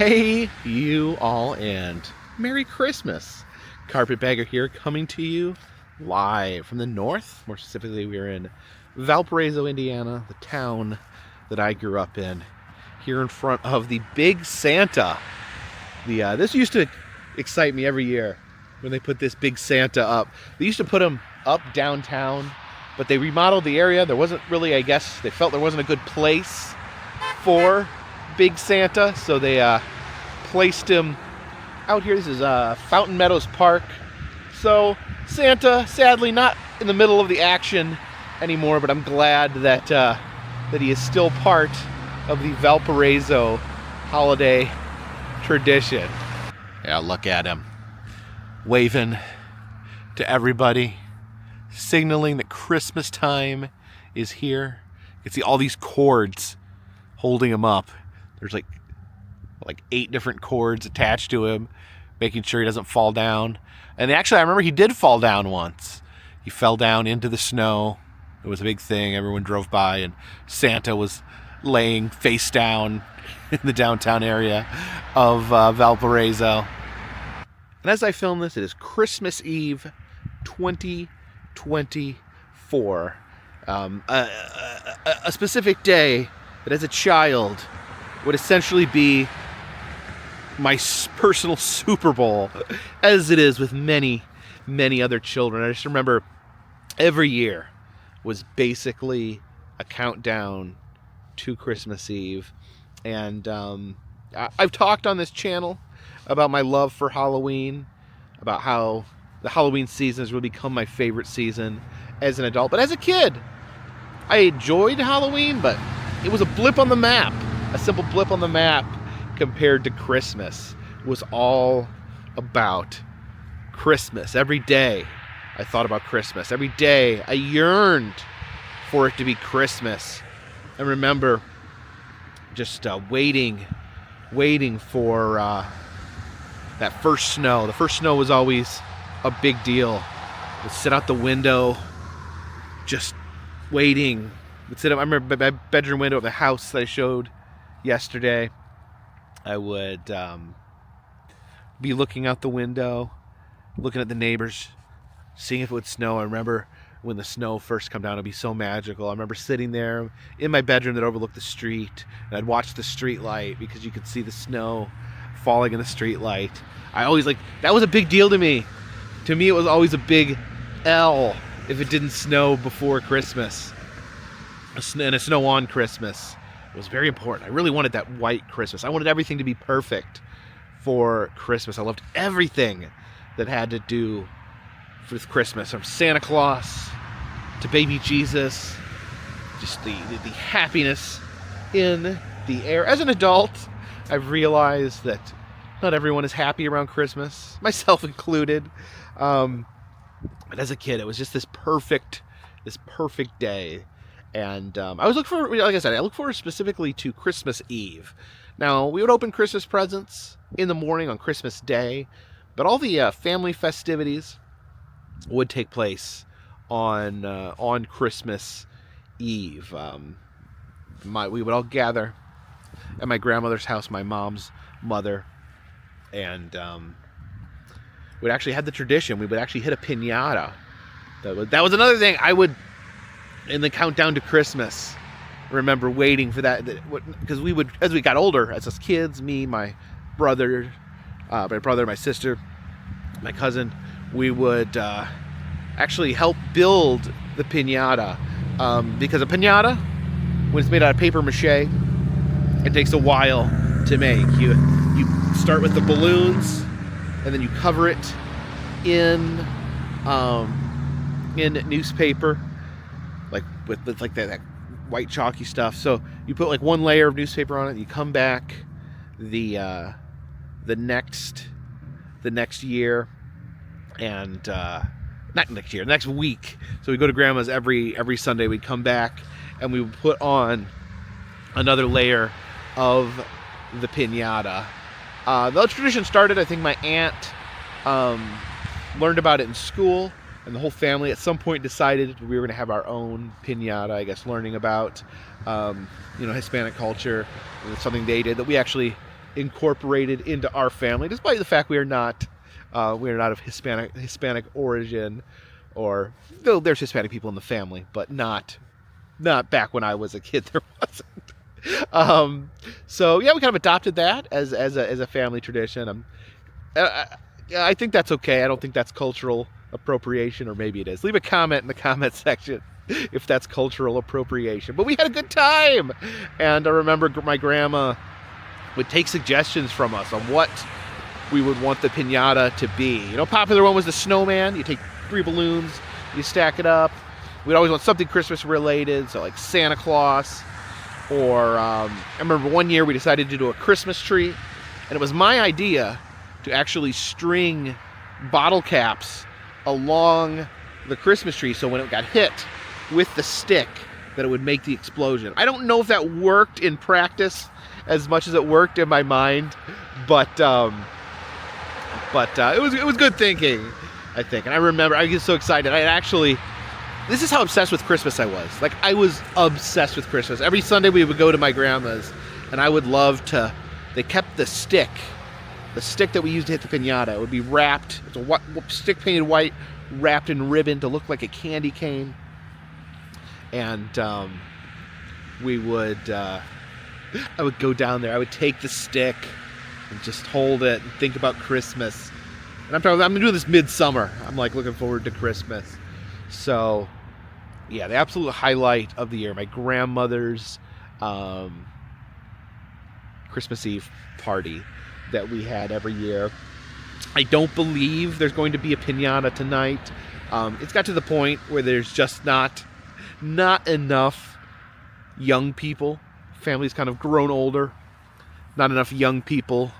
Hey, you all, and Merry Christmas. Carpetbagger here, coming to you live from the north. More specifically, we're in Valparaiso, Indiana, the town that I grew up in, here in front of the Big Santa. This used to excite me every year when they put this Big Santa up. They used to put him up downtown, but they remodeled the area. There wasn't really, I guess, they felt there wasn't a good place for Big Santa, so they placed him out here. This is Fountain Meadows Park. So Santa, sadly, not in the middle of the action anymore, but I'm glad that he is still part of the Valparaiso holiday tradition. Yeah, look at him, waving to everybody, signaling that Christmas time is here. You can see all these cords holding him up. There's like 8 different cords attached to him, making sure he doesn't fall down. And actually, I remember he did fall down once. He fell down into the snow. It was a big thing. Everyone drove by, and Santa was laying face down in the downtown area of Valparaiso. And as I film this, it is Christmas Eve 2024. A specific day that as a child would essentially be my personal Super Bowl, as it is with many, many other children. I just remember every year was basically a countdown to Christmas Eve. And I've talked on this channel about my love for Halloween, about how the Halloween season has really become my favorite season as an adult. But as a kid, I enjoyed Halloween, but it was a blip on the map. A simple blip on the map compared to Christmas. It was all about Christmas. Every day I thought about Christmas. Every day I yearned for it to be Christmas. I remember just waiting for that first snow. The first snow was always a big deal. I'd sit out the window, just waiting. I remember my bedroom window of the house that I showed yesterday. I would be looking out the window, looking at the neighbors, seeing if it would snow. I remember when the snow first come down, it'd be so magical. I remember sitting there in my bedroom that overlooked the street, and I'd watch the street light because you could see the snow falling in the street light. I always that was a big deal to me. To me, it was always a big L if it didn't snow before Christmas. And a snow on Christmas was very important. I really wanted that white Christmas. I wanted everything to be perfect for Christmas. I loved everything that had to do with Christmas, from Santa Claus to baby Jesus, just the happiness in the air. As an adult, I've realized that not everyone is happy around Christmas, myself included. But as a kid, it was just this perfect day. And I was looking for, like I said, I look forward specifically to Christmas Eve. Now, we would open Christmas presents in the morning on Christmas Day, but all the family festivities would take place on Christmas Eve. We would all gather at my grandmother's house, my mom's mother, and we'd actually have the tradition. We would actually hit a pinata. That was another thing I would, in the countdown to Christmas, remember waiting for that, because we would, as we got older, as us kids, me, my brother, my sister, my cousin, we would actually help build the pinata, because a pinata, when it's made out of paper mache, it takes a while to make. You start with the balloons, and then you cover it in newspaper, with that white chalky stuff. So you put one layer of newspaper on it. You come back the next year, and not next year, next week. So we go to grandma's every Sunday. We'd come back and we would put on another layer of the pinata. The tradition started, I think my aunt learned about it in school, and the whole family at some point decided we were going to have our own pinata, I guess, learning about Hispanic culture. It's something they did that we actually incorporated into our family, despite the fact we are not of Hispanic origin, or though there's Hispanic people in the family, but not back when I was a kid. There wasn't. So yeah, we kind of adopted that as a family tradition. I think that's okay. I don't think that's cultural appropriation, or maybe it is. Leave a comment in the comment section if that's cultural appropriation. But we had a good time, and I remember my grandma would take suggestions from us on what we would want the piñata to be. You know, popular one was the snowman. You take 3 balloons, you stack it up. We'd always want something Christmas related, so like Santa Claus, or I remember one year we decided to do a Christmas tree, and it was my idea to actually string bottle caps along the Christmas tree, so when it got hit with the stick, that it would make the explosion. I don't know if that worked in practice as much as it worked in my mind, but it was good thinking, I think. And I remember I get so excited. This is how obsessed with Christmas I was. Like, I was obsessed with Christmas. Every Sunday we would go to my grandma's, and I would love to. They kept the stick that we used to hit the piñata. It would be wrapped. It's a stick painted white, wrapped in ribbon to look like a candy cane. And I would go down there. I would take the stick and just hold it and think about Christmas. And I'm doing this midsummer. I'm like looking forward to Christmas. So, yeah, the absolute highlight of the year, my grandmother's Christmas Eve party that we had every year. I don't believe there's going to be a piñata tonight. It's got to the point where there's just not enough young people. Family's kind of grown older. Not enough young people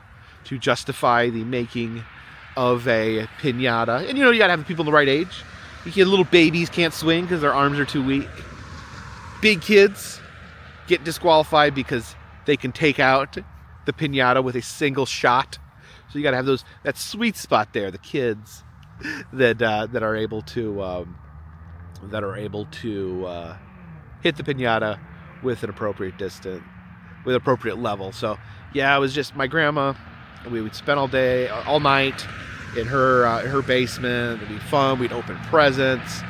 to justify the making of a piñata. And, you know, you got to have the people in the right age. You get little babies can't swing because their arms are too weak. Big kids get disqualified because they can take out the piñata with a single shot. So you got to have that sweet spot there, the kids that are able to hit the piñata with an appropriate distance, with appropriate level. So yeah, it was just my grandma. We would spend all night in her basement. It'd be fun. We'd open presents.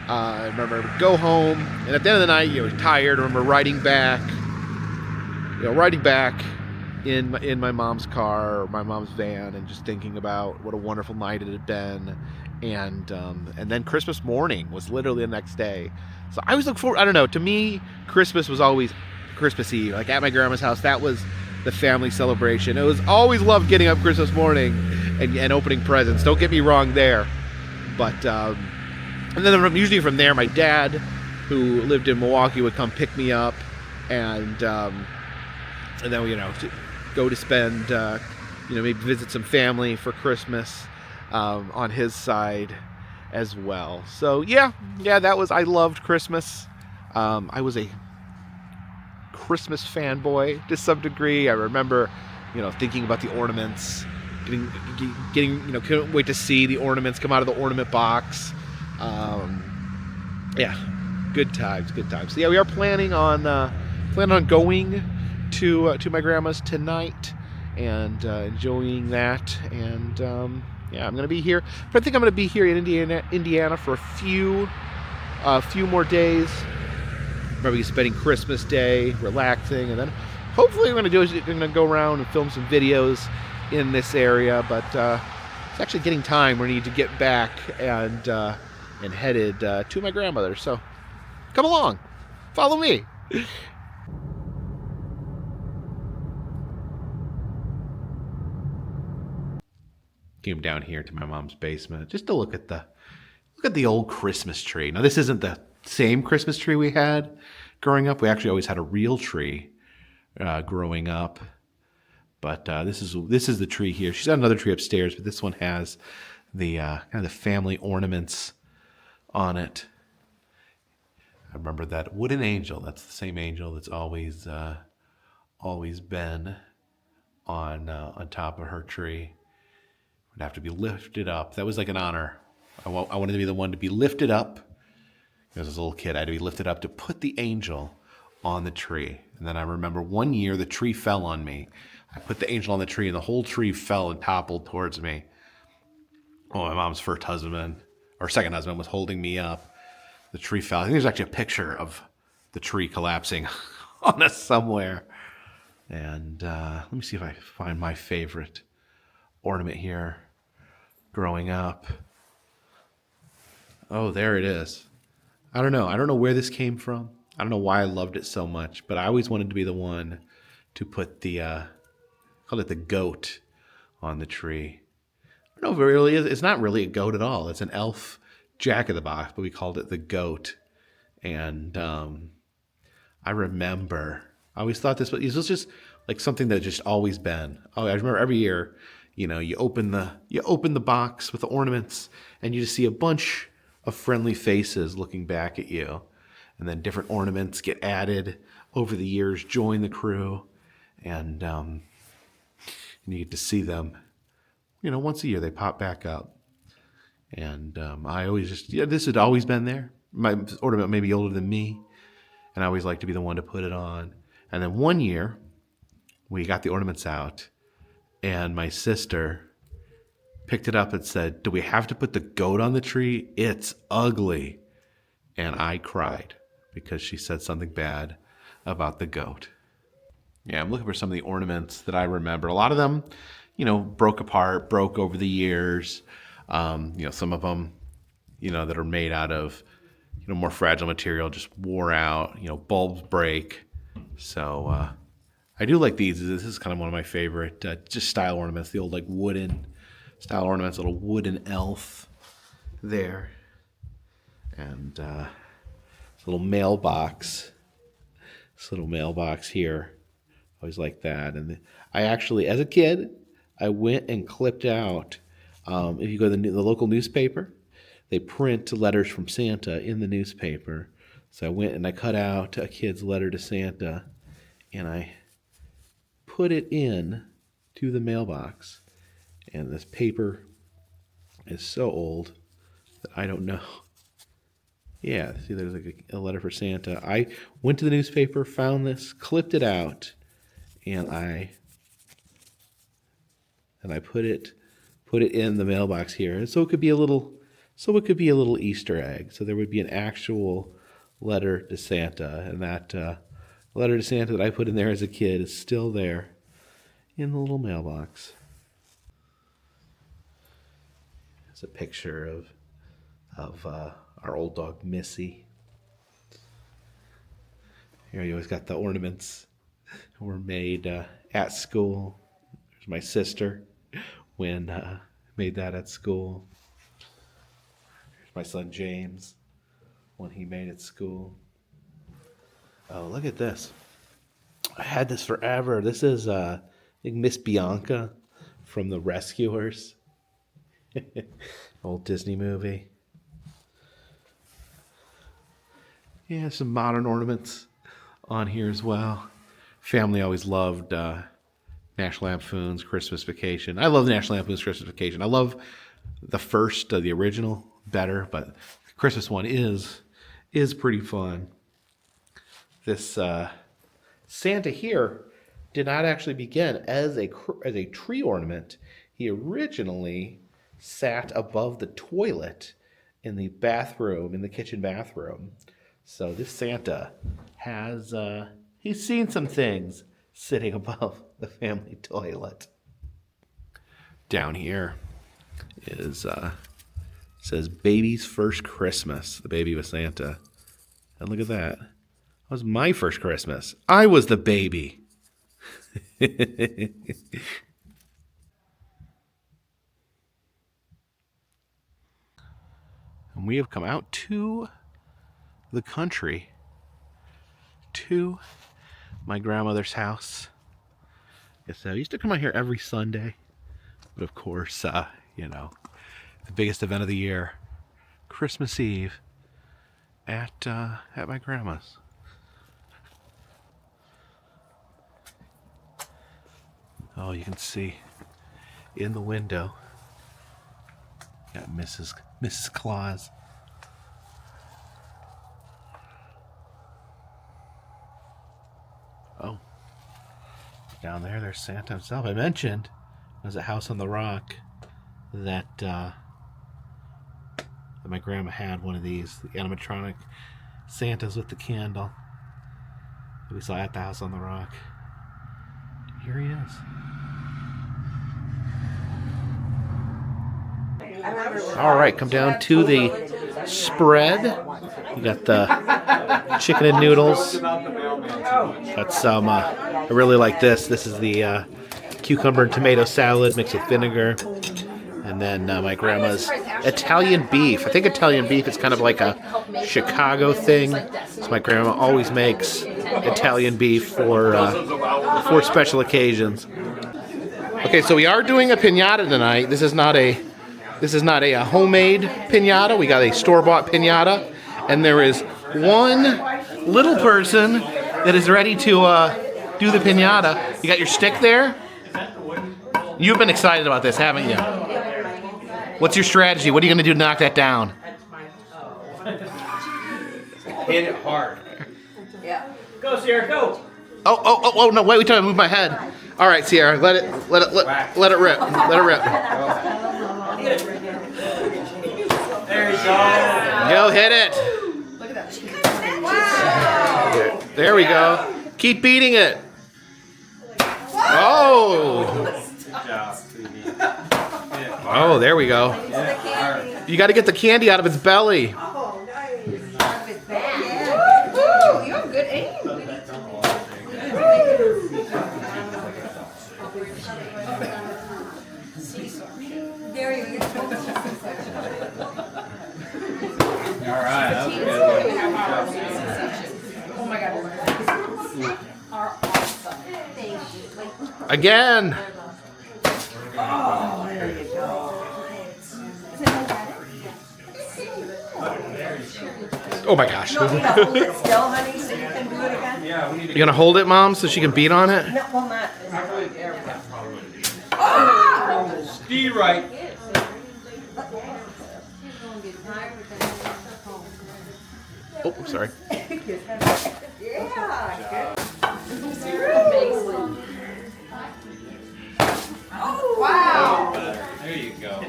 I remember I would go home, and at the end of the night, you know, tired. I remember riding back in my mom's car or my mom's van, and just thinking about what a wonderful night it had been. And then Christmas morning was literally the next day. So I was looking forward. I don't know. To me, Christmas was always Christmas Eve. Like at my grandma's house, that was the family celebration. It was always loved getting up Christmas morning and opening presents. Don't get me wrong there. But and then usually from there, my dad, who lived in Milwaukee, would come pick me up, and then we, go to spend maybe visit some family for Christmas on his side as well. So yeah, I loved Christmas. I was a Christmas fanboy to some degree. I remember, thinking about the ornaments, getting couldn't wait to see the ornaments come out of the ornament box. Good times. So yeah, we are planning on going to my grandma's tonight and enjoying that. And I'm gonna be here. But I think I'm gonna be here in Indiana for a few more days. Probably spending Christmas Day relaxing, and then hopefully we're gonna go around and film some videos in this area. But it's actually getting time. We need to get back and headed to my grandmother. So come along, follow me. Came down here to my mom's basement just to look at the old Christmas tree. Now, this isn't the same Christmas tree we had growing up. We actually always had a real tree growing up, but this is the tree here. She's got another tree upstairs, but this one has the kind of the family ornaments on it. I remember that wooden angel. That's the same angel that's always been on top of her tree. Would have to be lifted up. That was like an honor. I wanted to be the one to be lifted up. As a little kid, I had to be lifted up to put the angel on the tree. And then I remember one year the tree fell on me. I put the angel on the tree, and the whole tree fell and toppled towards me. Oh, my mom's first husband, or second husband, was holding me up. The tree fell. I think there's actually a picture of the tree collapsing on us somewhere. And let me see if I find my favorite ornament here growing up. Oh, there it is. I don't know. I don't know where this came from. I don't know why I loved it so much, but I always wanted to be the one to put the, called it the goat on the tree. I don't know if it really is. It's not really a goat at all. It's an elf Jack in the Box, but we called it the goat. And I remember, I always thought this was just like something that just always been. Oh, I remember every year, you know, you open the box with the ornaments, and you just see a bunch of friendly faces looking back at you. And then different ornaments get added over the years, join the crew, and you get to see them. You know, once a year they pop back up. And I always this had always been there. My ornament may be older than me, and I always like to be the one to put it on. And then one year, we got the ornaments out, and my sister picked it up and said, "Do we have to put the goat on the tree? It's ugly." And I cried because she said something bad about the goat. Yeah, I'm looking for some of the ornaments that I remember. A lot of them, you know, broke over the years. You know, some of them, you know, that are made out of, you know, more fragile material just wore out. You know, bulbs break. So I do like these. This is kind of one of my favorite just style ornaments. The old like wooden style ornaments, little wooden elf there, and this little mailbox. This little mailbox here. Always like that. And I actually, as a kid, I went and clipped out. If you go to the local newspaper, they print letters from Santa in the newspaper. So I went and I cut out a kid's letter to Santa, and I put it in to the mailbox. And this paper is so old that I don't know. Yeah, see, there's like a letter for Santa. I went to the newspaper, found this, clipped it out, and I put it in the mailbox here, and so it could be a little Easter egg. So there would be an actual letter to Santa, and that letter to Santa that I put in there as a kid is still there in the little mailbox. It's a picture of our old dog Missy. Here you always got the ornaments that were made at school. There's my sister when made that at school. Here's my son James when he made it at school. Oh, look at this. I had this forever. This is I think Miss Bianca from The Rescuers. Old Disney movie. Yeah, some modern ornaments on here as well. Family always loved National Lampoon's Christmas Vacation. I love National Lampoon's Christmas Vacation. I love the first, the original, better, but the Christmas one is pretty fun. This Santa here did not actually begin as a tree ornament. He originally sat above the toilet in the bathroom, in the kitchen bathroom. So this Santa has, he's seen some things sitting above the family toilet. Down here is, says baby's first Christmas. The baby was Santa. And look at that. That was my first Christmas. I was the baby. And we have come out to the country, to my grandmother's house. Yes, I used to come out here every Sunday, but of course, you know, the biggest event of the year, Christmas Eve, at my grandma's. Oh, you can see in the window, got Mrs. Claus. Oh, Down there, there's Santa himself. I mentioned there's a house on the rock that my grandma had one of these, the animatronic Santas with the candle that we saw at the house on the rock. Here he is. All right, come down to the spread. You got the chicken and noodles. Got some, I really like this. This is the cucumber and tomato salad mixed with vinegar. And then my grandma's Italian beef. I think Italian beef is kind of like a Chicago thing. So my grandma always makes Italian beef for special occasions. Okay, so we are doing a pinata tonight. This is not a homemade pinata. We got a store-bought pinata, and there is one little person that is ready to do the pinata. You got your stick there? You've been excited about this, haven't you? What's your strategy? What are you going to do to knock that down? Hit it hard. Yeah. Go, Sierra, go. Oh, no, wait, till I move my head. All right, Sierra, let it rip. Let it rip. There you go. Go hit it. Look at that. Wow. There we go. Keep beating it. Oh. Good job, sweetie. Oh, there we go. You got to get the candy out of its belly. Oh, nice. Woo, you have good aim. There you go. All right, that was good. Oh my God. Are awesome. Again. Oh, there you go. Oh my gosh. No, you gotta hold it still, honey, so you can do it again? Yeah, we need to You gonna hold it, Mom, so she can beat on it? No, well, not. There we go. be right. Oh, I'm sorry. Yeah, Oh, wow. There you go.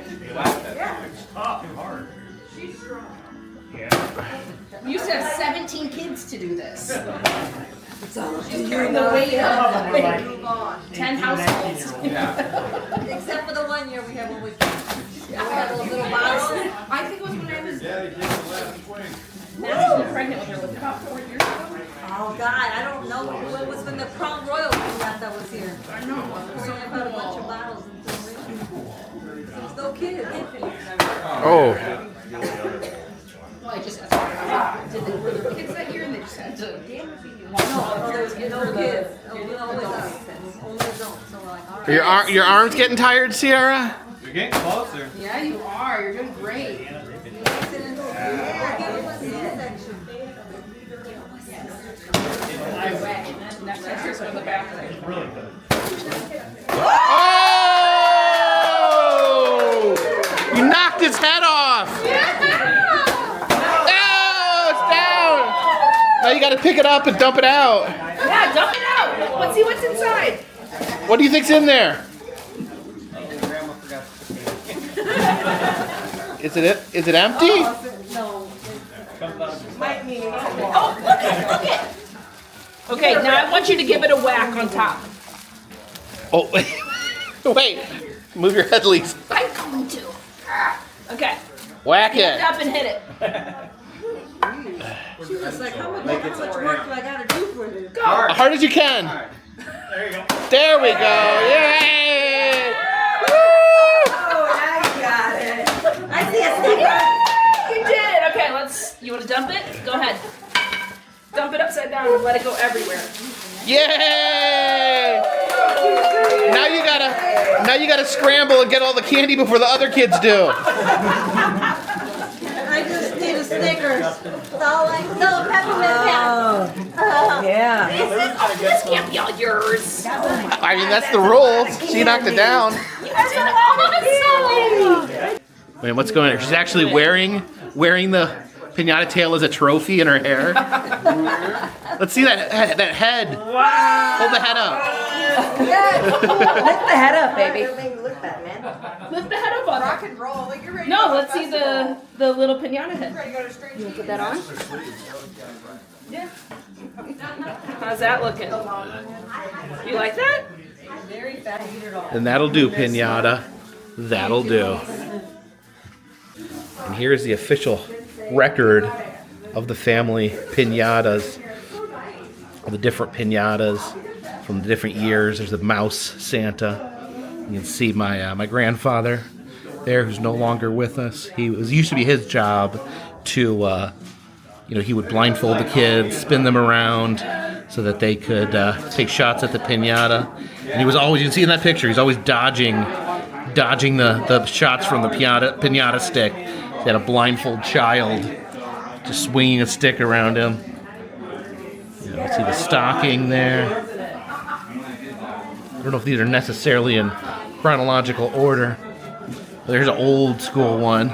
We used to have 17 kids to do this. good. Carrying the weight of like 10 households. Yeah. Except for the 1 year we had when we had a little bottles. I think it was when I was Yeah, they just left swing. pregnant with her, was about 4 years ago. Oh God, I don't know. It was when the Crown Royal that was here. I know. So I bought a bunch of bottles and things. There was no kids. Oh. Well, I just asked her, did were there kids that year and they just had to? No, there was no kids. Only us. Only adults. So we're like, all right. Are your arms getting tired, Sierra? You're getting closer. Yeah, you are. You're doing great. Next time, here's one in the back there. Oh! You knocked his head off! Oh, it's down! Now you gotta pick it up and dump it out. Yeah, dump it out. Let's see what's inside. What do you think's in there? Grandma forgot to Is it empty? No. Might mean. Oh, look it. Okay, now I want you to give it a whack on top. Oh, wait. Move your head, Lisa. I'm going to. Okay. Whack Stand it. up and hit it. She was like, how much work do I gotta do for this? Go. As hard as you can. There you go. There we go. Yay! Oh, now you got it. I see a sticker. You did it. Okay, you want to dump it? Go ahead. Dump it upside down and let it go everywhere. Yay! Now you gotta scramble and get all the candy before the other kids do. I just need a Snickers. That's all no peppermint patch. Yeah. This can't be all yours. I mean, that's the rules. She knocked it down. You did awesome. Wait, what's going on? She's actually wearing the pinata tail as a trophy in her hair. Let's see that head. Wow. Hold the head up. Lift the head up, baby. Look at that, man. Lift the head up on Rock her. and roll. Like you're ready. No, let's see the little pinata head. Ready to go to straight You wanna put that on? Yeah. How's that looking? You like that? very fat. Eat it all. And that'll do, Pinata. That'll do. And here's the official record of the family pinatas, of the different pinatas from the different years. There's the mouse Santa. You can see my grandfather there, who's no longer with us. It used to be his job to, he would blindfold the kids, spin them around so that they could take shots at the pinata. And he was always, you can see in that picture, he's always dodging the shots from the pinata stick. He had a blindfold child just swinging a stick around him. Let's see the stocking there. I don't know if these are necessarily in chronological order. There's an old school one,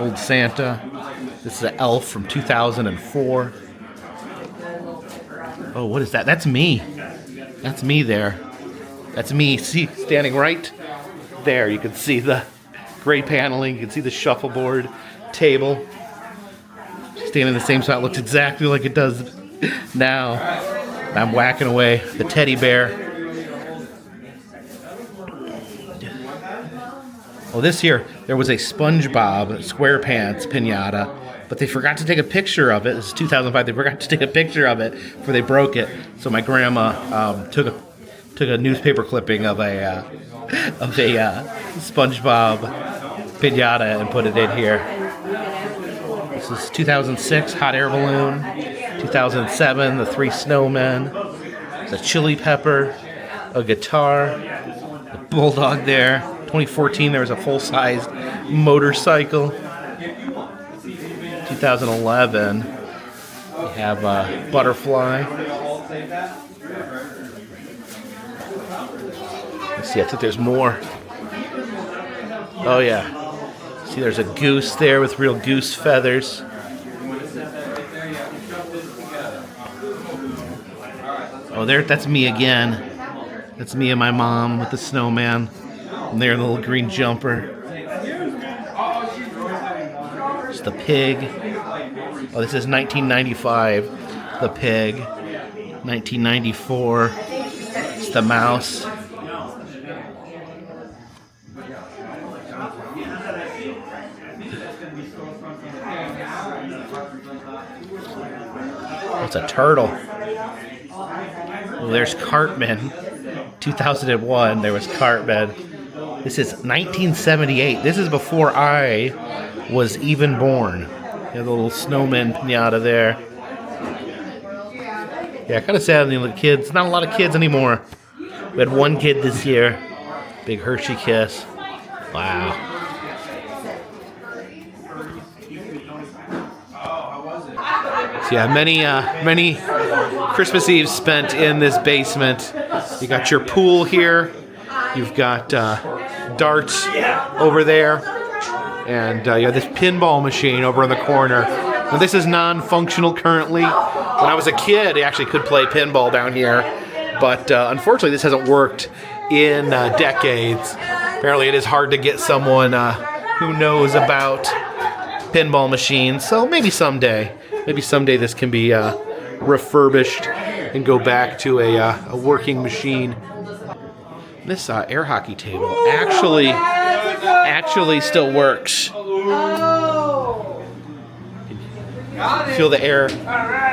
old Santa. This is an elf from 2004. Oh, what is that? That's me. That's me there. That's me, see, standing right there. You can see the gray paneling. You can see the shuffleboard table. Standing in the same spot. Looks exactly like it does now. I'm whacking away the teddy bear. Oh, this year there was a SpongeBob SquarePants pinata, but they forgot to take a picture of it. This is 2005. They forgot to take a picture of it before they broke it. So my grandma took a newspaper clipping of a SpongeBob pinata and put it in here. This is 2006 hot air balloon. 2007 the three snowmen. There's a chili pepper, a guitar, a bulldog there. 2014 there was a full-sized motorcycle. 2011 we have a butterfly. Let's see, I think there's more. Oh yeah. See, there's a goose there with real goose feathers. Oh, that's me again. That's me and my mom with the snowman. And there in the little green jumper. It's the pig. Oh, this is 1995. The pig. 1994. It's the mouse. Oh, it's a turtle. Oh, there's Cartman. 2001, there was Cartman. This is 1978. This is before I was even born. You have the little snowman pinata there. Yeah, kind of sad on the kids. Not a lot of kids anymore. We had one kid this year. Big Hershey kiss. Wow. So yeah, many Christmas Eves spent in this basement. You got your pool here. You've got darts over there, and you have this pinball machine over in the corner. Now, this is non-functional currently. When I was a kid, I actually could play pinball down here, but unfortunately this hasn't worked in decades. Apparently it is hard to get someone who knows about pinball machines, so maybe someday this can be refurbished and go back to a working machine. This air hockey table actually still works. Feel the air,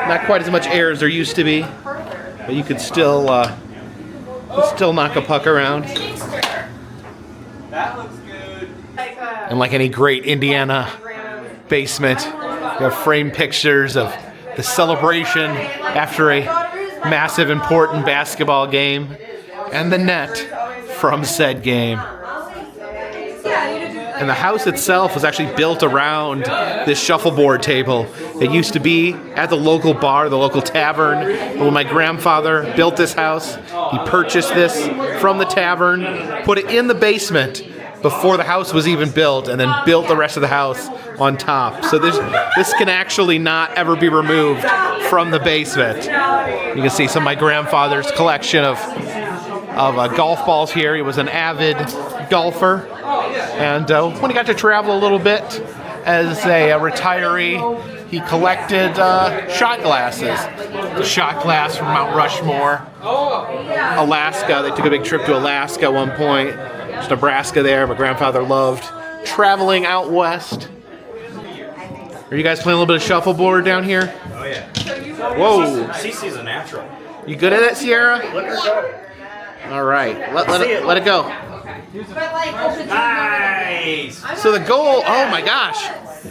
not quite as much air as there used to be, but you can still knock a puck around. That looks good. And like any great Indiana basement, you have framed pictures of the celebration after a massive, important basketball game and the net from said game. And the house itself was actually built around this shuffleboard table. It used to be at the local bar, the local tavern. But when my grandfather built this house, he purchased this from the tavern, put it in the basement, before the house was even built, and then built the rest of the house on top. So this can actually not ever be removed from the basement. You can see some of my grandfather's collection of golf balls here. He was an avid golfer, and when he got to travel a little bit as a retiree, he collected shot glasses. The shot glass from Mount Rushmore, Alaska. They took a big trip to Alaska at one point. There's Nebraska there. My grandfather loved traveling out west. Are you guys playing a little bit of shuffleboard down here? Oh yeah. Whoa. Cece's a natural. You good at it, Sierra? Let her go. All right. Let it go. Nice. So the goal, oh my gosh.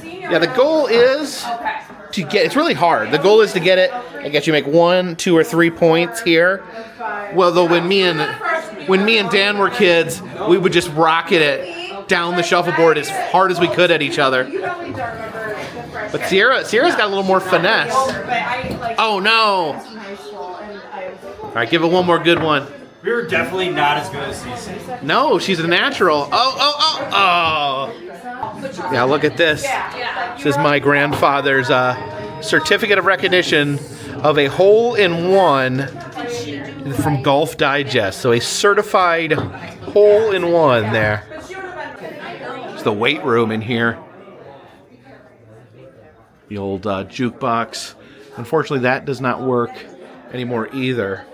Yeah, the goal is to get, it's really hard. The goal is to get it, I guess you make 1, 2, or 3 points here. Well, though when me and Dan were kids, we would just rocket it down the shuffleboard as hard as we could at each other. But Sierra's got a little more finesse. Oh no. All right, give it one more good one. We were definitely not as good as Cece. No, she's a natural. Oh. Yeah, look at this. This is my grandfather's certificate of recognition of a hole-in-one from Golf Digest. So a certified hole-in-one there. It's the weight room in here. The old jukebox. Unfortunately, that does not work anymore either.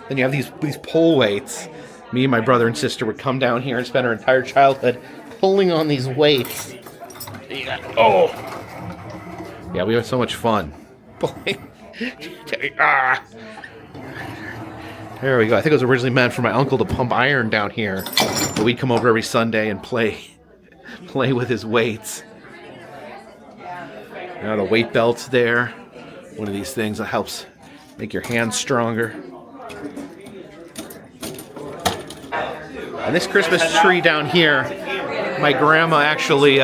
Then you have these pull weights. Me and my brother and sister would come down here and spend our entire childhood pulling on these weights. Oh! Yeah, we had so much fun. Pulling. There we go. I think it was originally meant for my uncle to pump iron down here. But we'd come over every Sunday and play with his weights. Now the weight belt's there. One of these things that helps make your hands stronger. And this Christmas tree down here, my grandma actually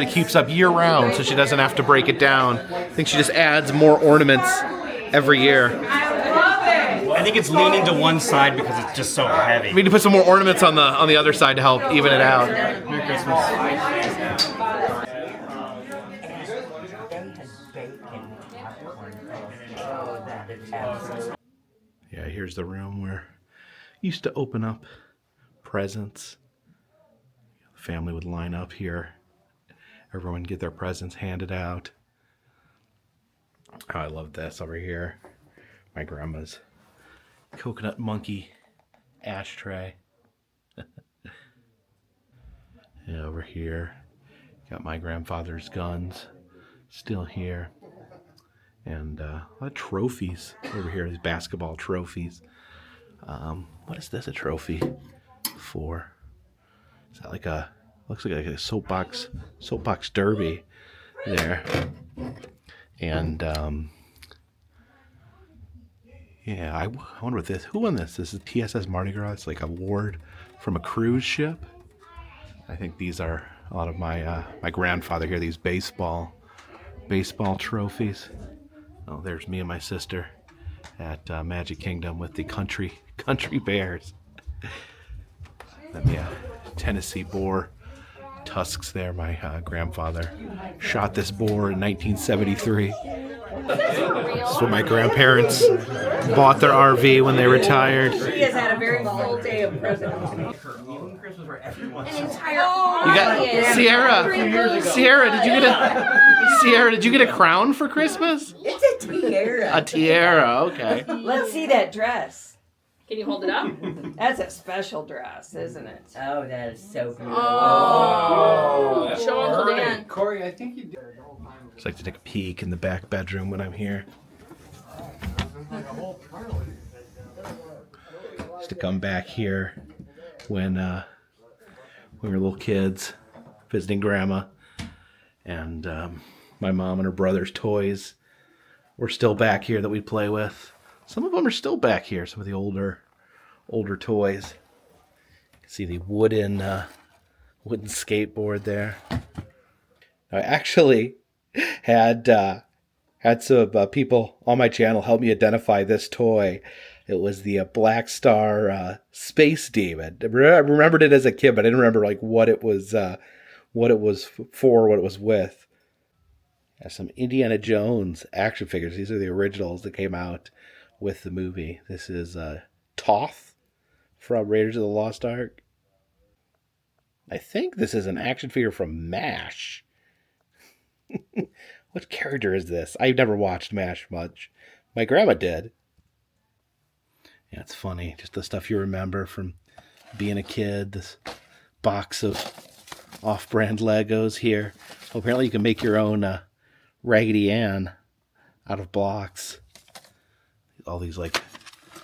keeps up year-round, so she doesn't have to break it down. I think she just adds more ornaments every year. I think it's leaning to one side because it's just so heavy. We need to put some more ornaments on the other side to help even it out. Merry Christmas. Yeah, here's the room where I used to open up presents. The family would line up here. Everyone would get their presents handed out. Oh, I love this over here. My grandma's coconut monkey ashtray. Yeah, over here, got my grandfather's guns still here. And a lot of trophies over here, these basketball trophies. What is this a trophy for? Is that like looks like a soapbox derby there. And yeah, I wonder what who won this? This is TSS Mardi Gras. It's like a award from a cruise ship. I think these are a lot of my grandfather here, these baseball trophies. Oh, there's me and my sister at Magic Kingdom with the country bears. Then the Tennessee boar tusks there. My grandfather shot this boar in 1973. This is what my grandparents bought their RV when they retired. She has had a very full day of presents. You got Sierra, did you get a crown for Christmas? It's a tiara. A tiara, okay. Let's see that dress. Can you hold it up? That's a special dress, isn't it? Oh, that is so beautiful. Oh, show Uncle Dan. Corey, I think you did. Just like to take a peek in the back bedroom when I'm here. Just to come back here when we were little kids visiting Grandma, and my mom and her brother's toys were still back here that we play with. Some of them are still back here. Some of the older toys. You can see the wooden skateboard there. I actually had some people on my channel help me identify this toy. It was the Black Star Space Demon. I remembered it as a kid, but I didn't remember like what it was for, what it was with. Some Indiana Jones action figures. These are the originals that came out with the movie. This is Toth from Raiders of the Lost Ark. I think this is an action figure from MASH. What character is this? I've never watched MASH much. My grandma did. Yeah, it's funny. Just the stuff you remember from being a kid. This box of off-brand Legos here. Well, apparently you can make your own Raggedy Ann out of blocks. All these like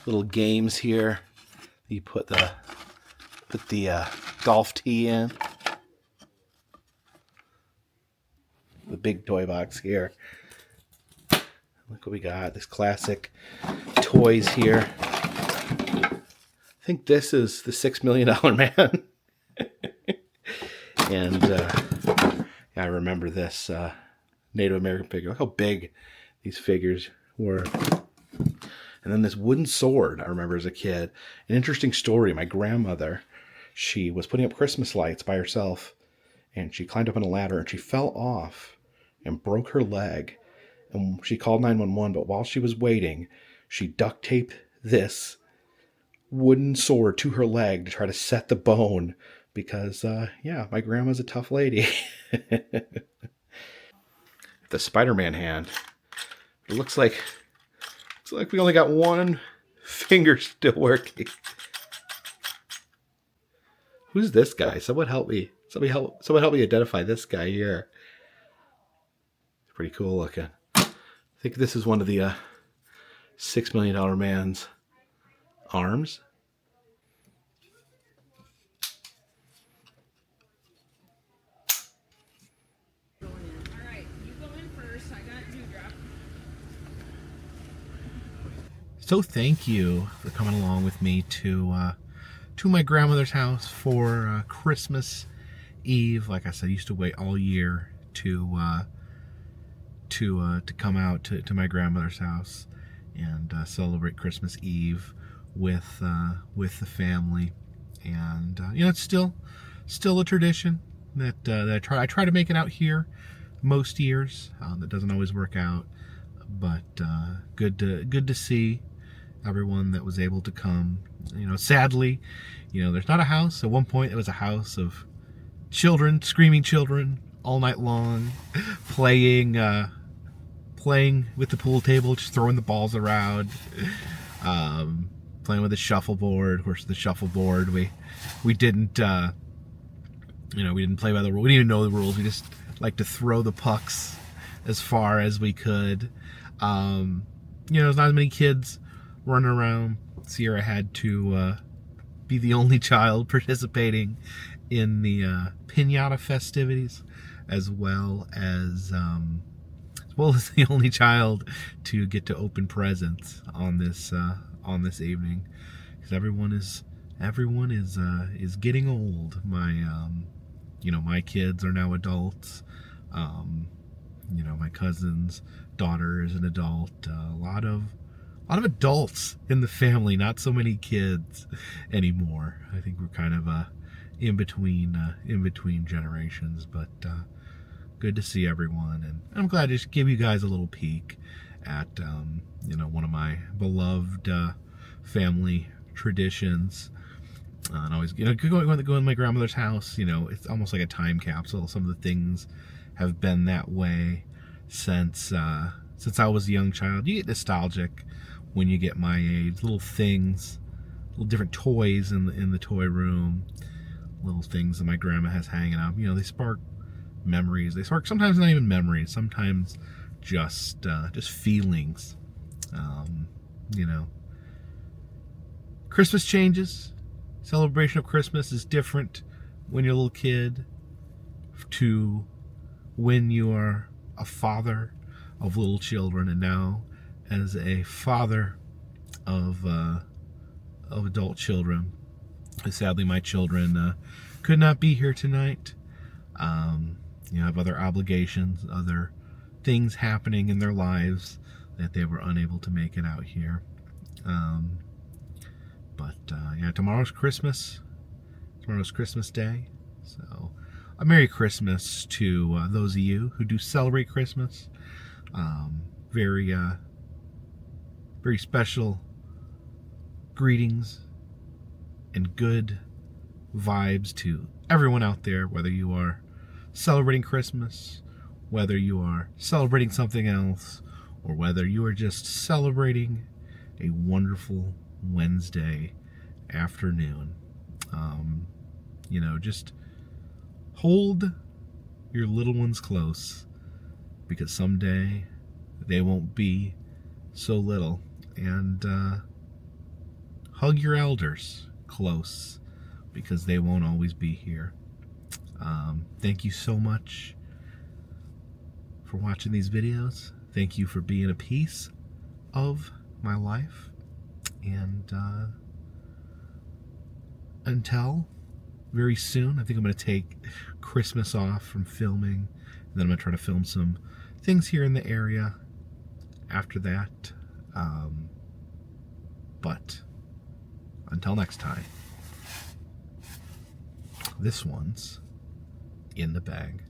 little games here. You put the golf tee in. The big toy box here. Look what we got. This classic toys here. I think this is the $6 Million Man. And yeah, I remember this Native American figure. Look how big these figures were. And then this wooden sword I remember as a kid. An interesting story. My grandmother, she was putting up Christmas lights by herself. And she climbed up on a ladder and she fell off and broke her leg. And she called 911, but while she was waiting, she duct taped this wooden sword to her leg to try to set the bone because, yeah, my grandma's a tough lady. The Spider-Man hand. It looks like we only got one finger still working. Who's this guy? Someone help me. Someone help me identify this guy here. Pretty cool looking. I think this is one of the $6 Million Man's arms. So thank you for coming along with me to my grandmother's house for Christmas Eve. Like I said, I used to wait all year to come out to my grandmother's house and celebrate Christmas Eve with the family. And you know, it's still a tradition that I try to make it out here most years. That doesn't always work out, but good to see everyone that was able to come. You know, sadly, you know, there's not a house. At one point, it was a house of children, screaming children all night long, playing with the pool table, just throwing the balls around, playing with the shuffleboard. Of course, the shuffleboard, we didn't, you know, we didn't play by the rules. We didn't even know the rules. We just like to throw the pucks as far as we could. You know, there's not as many kids running around. Sierra had to be the only child participating in the Pinata festivities, as well as the only child to get to open presents on this evening, because everyone is getting old. My you know, my kids are now adults. You know, my cousin's daughter is an adult. A lot of adults in the family, not so many kids anymore. I think we're kind of in between generations, but good to see everyone, and I'm glad to just give you guys a little peek at you know, one of my beloved family traditions. And always, you know, go to my grandmother's house. You know, it's almost like a time capsule. Some of the things have been that way since I was a young child. You get nostalgic when you get my age. Little things, little different toys in the toy room, little things that my grandma has hanging up. You know, they spark memories. They spark sometimes not even memories. Sometimes just feelings. You know, Christmas changes. Celebration of Christmas is different when you're a little kid to when you are a father of little children, and now as a father of adult children. Sadly, my children could not be here tonight. You know, have other obligations, other things happening in their lives that they were unable to make it out here. But yeah, tomorrow's Christmas. Tomorrow's Christmas Day. So a Merry Christmas to those of you who do celebrate Christmas. Very, very special greetings and good vibes to everyone out there, whether you are celebrating Christmas, whether you are celebrating something else, or whether you are just celebrating a wonderful Wednesday afternoon. You know, just hold your little ones close, because someday they won't be so little. And hug your elders close, because they won't always be here. Thank you so much for watching these videos. Thank you for being a piece of my life. And until very soon, I think I'm going to take Christmas off from filming. And then I'm going to try to film some things here in the area after that. But until next time, this one's in the bag.